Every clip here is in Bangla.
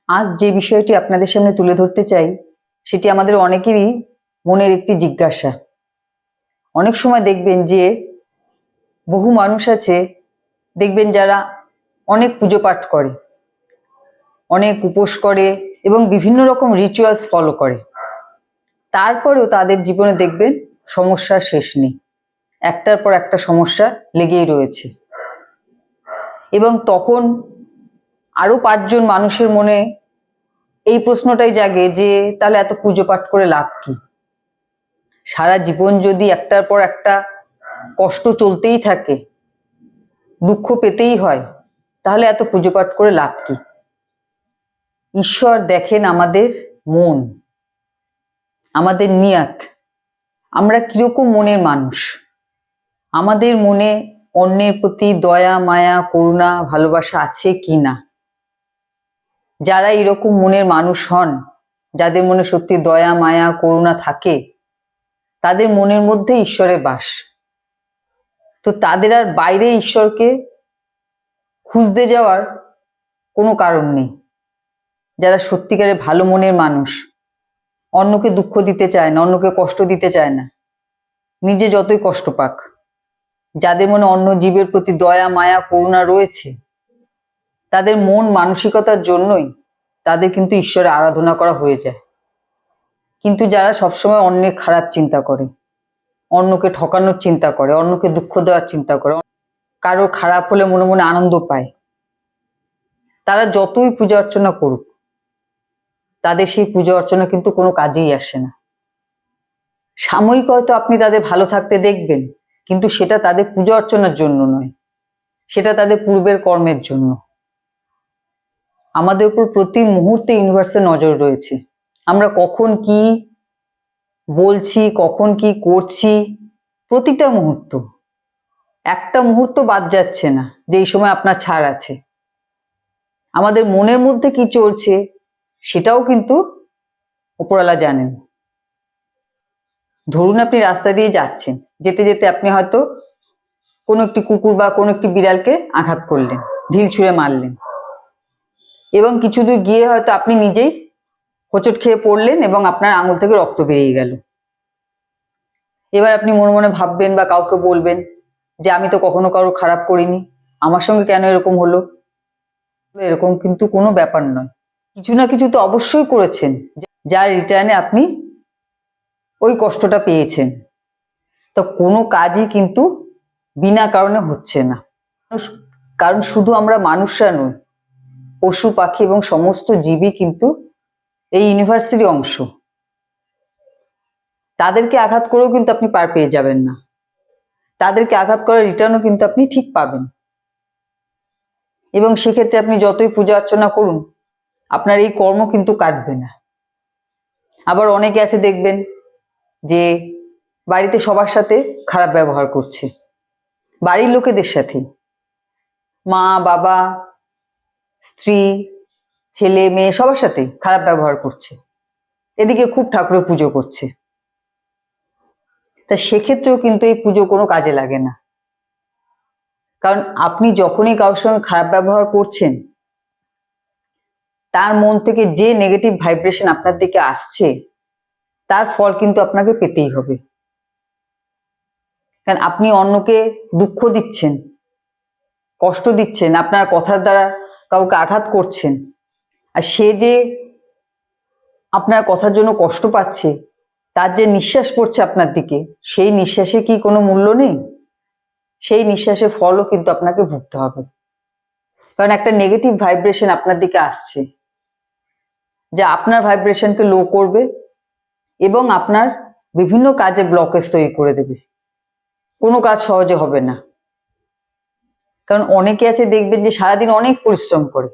আজ যে বিষয়টি আপনাদের সামনে তুলে ধরতে চাই সেটি আমাদের অনেকেরই মনের একটি জিজ্ঞাসা। অনেক সময় দেখবেন যে বহু মানুষ আছে, দেখবেন যারা অনেক পুজো পাঠ করে, অনেক উপোস করে এবং বিভিন্ন রকম রিচুয়ালস ফলো করে, তারপরেও তাদের জীবনে দেখবেন সমস্যার শেষ নেই। একটার পর একটা সমস্যা লেগেই রয়েছে। এবং তখন আরো 5জন মানুষের মনে এই প্রশ্নটাই জাগে যে তাহলে এত পুজো পাঠ করে লাভ কি? সারা জীবন যদি একটার পর একটা কষ্ট চলতেই থাকে, দুঃখ পেতেই হয়, তাহলে এত পুজো পাঠ করে লাভ কি? ঈশ্বর দেখেন আমাদের মন, আমাদের নিয়ত, আমরা কিরকম মনের মানুষ। আমাদের মনে অন্যের প্রতি দয়া, মায়া, করুণা, ভালোবাসা আছে কি না। যারা এরকম মনের মানুষ হন, যাদের মনে সত্যি দয়া, মায়া, করুণা থাকে, তাদের মনের মধ্যে ঈশ্বরের বাস। তো তাদের আর বাইরে ঈশ্বরকে খুঁজতে যাওয়ার কোনো কারণ নেই। যারা সত্যিকারে ভালো মনের মানুষ, অন্যকে দুঃখ দিতে চায় না, অন্যকে কষ্ট দিতে চায় না, নিজে যতই কষ্ট পাক, যাদের মনে অন্য জীবের প্রতি দয়া, মায়া, করুণা রয়েছে, তাদের মন মানসিকতার জন্যই তাদের কিন্তু ঈশ্বরের আরাধনা করা হয়ে যায়। কিন্তু যারা সবসময় অন্যের খারাপ চিন্তা করে, অন্যকে ঠকানোর চিন্তা করে, অন্যকে দুঃখ দেওয়ার চিন্তা করে, কারো খারাপ হলে মনে মনে আনন্দ পায়, তারা যতই পূজা অর্চনা করুক, তাদের সেই পূজা অর্চনা কিন্তু কোনো কাজেই আসে না। সাময়িক হয়তো আপনি তাদের ভালো থাকতে দেখবেন, কিন্তু সেটা তাদের পূজা অর্চনার জন্য নয়, সেটা তাদের পূর্বের কর্মের জন্য। আমাদের উপর প্রতি মুহূর্তে ইউনিভার্সের নজর রয়েছে। আমরা কখন কি বলছি, কখন কি করছি, প্রতিটা মুহূর্ত, একটা মুহূর্ত বাদ যাচ্ছে না যে এই সময় আপনার ছাড় আছে। আমাদের মনের মধ্যে কি চলছে সেটাও কিন্তু উপরওয়ালা জানেন। ধরুন আপনি রাস্তা দিয়ে যাচ্ছেন, যেতে যেতে আপনি হয়তো কোনো একটি কুকুর বা কোনো একটি বিড়ালকে আঘাত করলেন, ঢিল ছুঁড়ে মারলেন, এবং কিছু দূর গিয়ে হয়তো আপনি নিজেই হোঁচট খেয়ে পড়লেন এবং আপনার আঙুল থেকে রক্ত বেরিয়ে গেল। এবার আপনি মনে মনে ভাববেন বা কাউকে বলবেন যে আমি তো কখনো কারো খারাপ করিনি, আমার সঙ্গে কেন এরকম হলো। এরকম কিন্তু কোনো ব্যাপার নয়, কিছু না কিছু তো অবশ্যই করেছেন, যার রিটার্নে আপনি ওই কষ্টটা পেয়েছেন। তো কোনো কাজই কিন্তু বিনা কারণে হচ্ছে না। কারণ শুধু আমরা মানুষরা নই, পশু পাখি এবং সমস্ত জীবই কিন্তু এই ইউনিভার্সেরই অংশ। তাদেরকে আঘাত করেও কিন্তু আপনি পার পেয়ে যাবেন না, তাদেরকে আঘাত করার রিটার্নও কিন্তু আপনি ঠিক পাবেন। এবং সেক্ষেত্রে আপনি যতই পূজা অর্চনা করুন, আপনার এই কর্ম কিন্তু কাটবে না। আবার অনেকে আছে দেখবেন যে বাড়িতে সবার সাথে খারাপ ব্যবহার করছে, বাড়ির লোকেদের সাথে, মা, বাবা, স্ত্রী, ছেলে, মেয়ে সবার সাথে খারাপ ব্যবহার করছে, এদিকে খুব ঠাকুরের পুজো করছে। তা সেক্ষেত্রেও কিন্তু এই পুজো কোনো কাজে লাগে না। কারণ আপনি যখনই কারোর সঙ্গে খারাপ ব্যবহার করছেন, তার মন থেকে যে নেগেটিভ ভাইব্রেশন আপনার দিকে আসছে, তার ফল কিন্তু আপনাকে পেতেই হবে। কারণ আপনি অন্যকে দুঃখ দিচ্ছেন, কষ্ট দিচ্ছেন, আপনার কথার দ্বারা কাউকে আঘাত করছেন, আর সে যে আপনার কথার জন্য কষ্ট পাচ্ছে, তার যে নিঃশ্বাস পড়ছে আপনার দিকে, সেই নিঃশ্বাসে কি কোনো মূল্য নেই? সেই নিঃশ্বাসের ফলও কিন্তু আপনাকে ভুগতে হবে। কারণ একটা নেগেটিভ ভাইব্রেশন আপনার দিকে আসছে, যা আপনার ভাইব্রেশনকে লো করবে এবং আপনার বিভিন্ন কাজে ব্লকেজ তৈরি করে দেবে। কোনো কাজ সহজে হবে না। কারণ অনেকে আছে দেখবেন যে সারাদিন অনেক পরিশ্রম করে,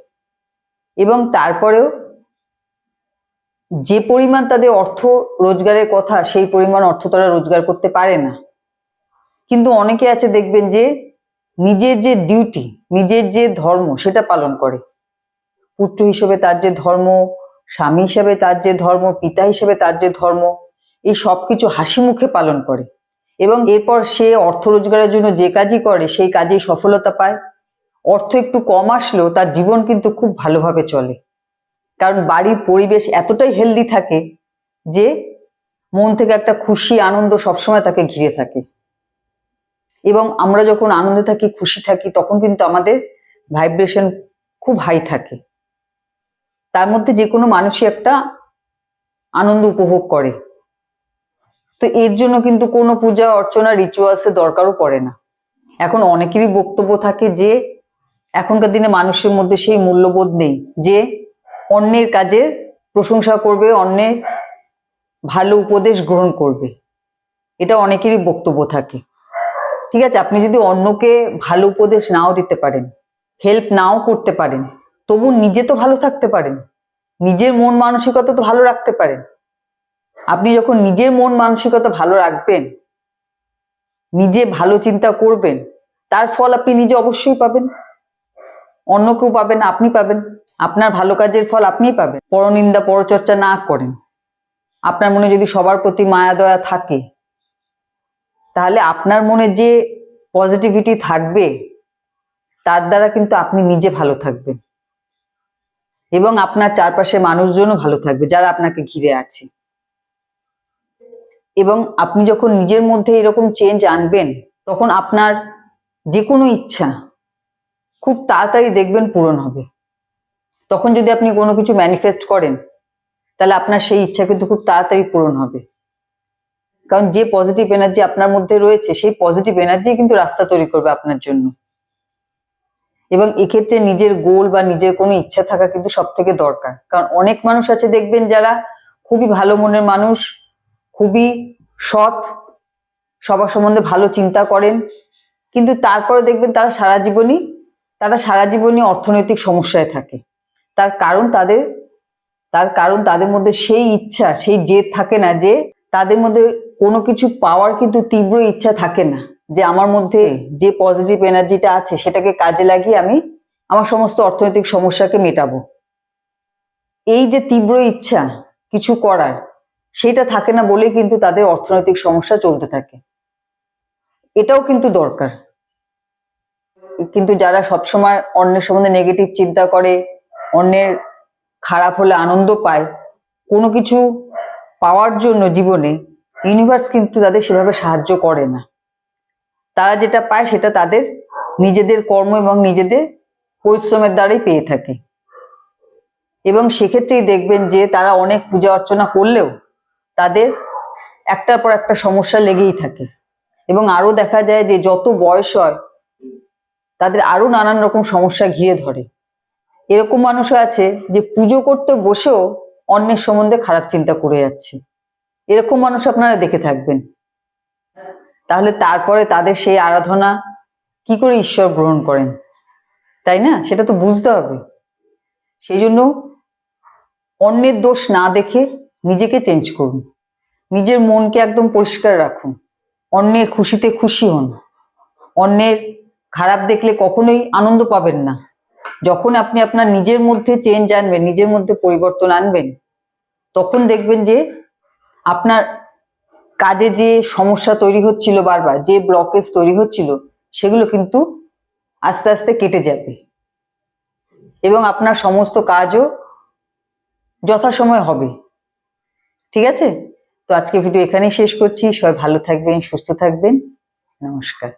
এবং তারপরেও যে পরিমাণ তাদের অর্থ রোজগারের কথা, সেই পরিমাণ অর্থ তারা রোজগার করতে পারে না। কিন্তু অনেকে আছে দেখবেন যে নিজের যে ডিউটি, নিজের যে ধর্ম, সেটা পালন করে। পুত্র হিসেবে তার যে ধর্ম, স্বামী হিসেবে তার যে ধর্ম, পিতা হিসেবে তার যে ধর্ম, এই সবকিছু হাসি মুখে পালন করে, এবং এরপর সে অর্থ রোজগারের জন্য যে কাজই করে সেই কাজেই সফলতা পায়। অর্থ একটু কম আসলেও তার জীবন কিন্তু খুব ভালোভাবে চলে। কারণ বাড়ির পরিবেশ এতটাই হেলদি থাকে যে মন থেকে একটা খুশি আনন্দ সবসময় তাকে ঘিরে থাকে। এবং আমরা যখন আনন্দে থাকি, খুশি থাকি, তখন কিন্তু আমাদের ভাইব্রেশন খুব হাই থাকে। তার মধ্যে যে কোনো মানুষই একটা আনন্দ উপভোগ করে। তো এর জন্য কিন্তু কোনো পূজা অর্চনা রিচুয়ালসের দরকারও পড়ে না। এখন অনেকেরই বক্তব্য থাকে যে এখনকার দিনে মানুষের মধ্যে সেই মূল্যবোধ নেই যে অন্যের কাজের প্রশংসা করবে, অন্যের ভালো উপদেশ গ্রহণ করবে। এটা অনেকেরই বক্তব্য থাকে। ঠিক আছে, আপনি যদি অন্যকে ভালো উপদেশ নাও দিতে পারেন, হেল্প নাও করতে পারেন, তবু নিজে তো ভালো থাকতে পারেন, নিজের মন মানসিকতা তো ভালো রাখতে পারেন। আপনি যখন নিজের মন মানসিকতা ভালো রাখবেন, নিজে ভালো চিন্তা করবেন, তার ফল আপনি নিজে অবশ্যই পাবেন। অন্য কেউ পাবেন, আপনি পাবেন। আপনার ভালো কাজের ফল আপনিই পাবেন। পরনিন্দা পরচর্চা না করেন, আপনার মনে যদি সবার প্রতি মায়া দয়া থাকে, তাহলে আপনার মনে যে পজিটিভিটি থাকবে তার দ্বারা কিন্তু আপনি নিজে ভালো থাকবেন এবং আপনার চারপাশে মানুষজনও ভালো থাকবে যারা আপনাকে ঘিরে আছে। এবং আপনি যখন নিজের মধ্যে এরকম চেঞ্জ আনবেন, তখন আপনার যে কোনো ইচ্ছা খুব তাড়াতাড়ি দেখবেন পূরণ হবে। তখন যদি আপনি কোনো কিছু ম্যানিফেস্ট করেন, তাহলে আপনার সেই ইচ্ছা কিন্তু খুব তাড়াতাড়ি পূরণ হবে। কারণ যে পজিটিভ এনার্জি আপনার মধ্যে রয়েছে, সেই পজিটিভ এনার্জি কিন্তু রাস্তা তৈরি করবে আপনার জন্য। এবং এক্ষেত্রে নিজের গোল বা নিজের কোনো ইচ্ছা থাকা কিন্তু সব থেকে দরকার। কারণ অনেক মানুষ আছে দেখবেন যারা খুবই ভালো মনের মানুষ, খুবই সৎ, সবার সম্বন্ধে ভালো চিন্তা করেন, কিন্তু তারপরে দেখবেন তারা সারা জীবনই অর্থনৈতিক সমস্যায় থাকে। তার কারণ তাদের মধ্যে সেই ইচ্ছা, সেই জেদ থাকে না, যে তাদের মধ্যে কোনো কিছু পাওয়ার কিন্তু তীব্র ইচ্ছা থাকে না, যে আমার মধ্যে যে পজিটিভ এনার্জিটা আছে সেটাকে কাজে লাগিয়ে আমি আমার সমস্ত অর্থনৈতিক সমস্যাকে মেটাবো। এই যে তীব্র ইচ্ছা কিছু করার, সেটা থাকে না বলে কিন্তু তাদের অর্থনৈতিক সমস্যা চলতে থাকে। এটাও কিন্তু দরকার। কিন্তু যারা সবসময় অন্যের সম্বন্ধে নেগেটিভ চিন্তা করে, অন্যের খারাপ হলে আনন্দ পায়, কোনো কিছু পাওয়ার জন্য জীবনে ইউনিভার্স কিন্তু তাদের সেভাবে সাহায্য করে না। তারা যেটা পায় সেটা তাদের নিজেদের কর্ম এবং নিজেদের পরিশ্রমের দ্বারাই পেয়ে থাকে। এবং সেক্ষেত্রেই দেখবেন যে তারা অনেক পূজা অর্চনা করলেও তাদের একটার পর একটা সমস্যা লেগেই থাকে। এবং আরো দেখা যায় যে যত বয়স হয় তাদের আরো নানান রকম সমস্যা ঘিরে ধরে। এরকম মানুষও আছে যে পুজো করতে বসেও অন্যের সম্বন্ধে খারাপ চিন্তা করে যাচ্ছে। এরকম মানুষ আপনারা দেখে থাকবেন। তাহলে তারপরে তাদের সেই আরাধনা কি করে ঈশ্বর গ্রহণ করেন, তাই না? সেটা তো বুঝতে হবে। সেই জন্য অন্যের দোষ না দেখে নিজেকে চেঞ্জ করুন, নিজের মনকে একদম পরিষ্কার রাখুন, অন্যের খুশিতে খুশি হন। অন্যের খারাপ দেখলে কখনোই আনন্দ পাবেন না। যখন আপনি আপনার নিজের মধ্যে চেঞ্জ আনবেন, নিজের মধ্যে পরিবর্তন আনবেন, তখন দেখবেন যে আপনার কাজে যে সমস্যা তৈরি হচ্ছিল, বারবার যে ব্লকেজ তৈরি হচ্ছিল, সেগুলো কিন্তু আস্তে আস্তে কেটে যাবে এবং আপনার সমস্ত কাজও যথাসময় হবে। ঠিক আছে? তো আজকে ভিডিও এখানেই শেষ করছি। সবাই ভালো থাকবেন, সুস্থ থাকবেন। নমস্কার।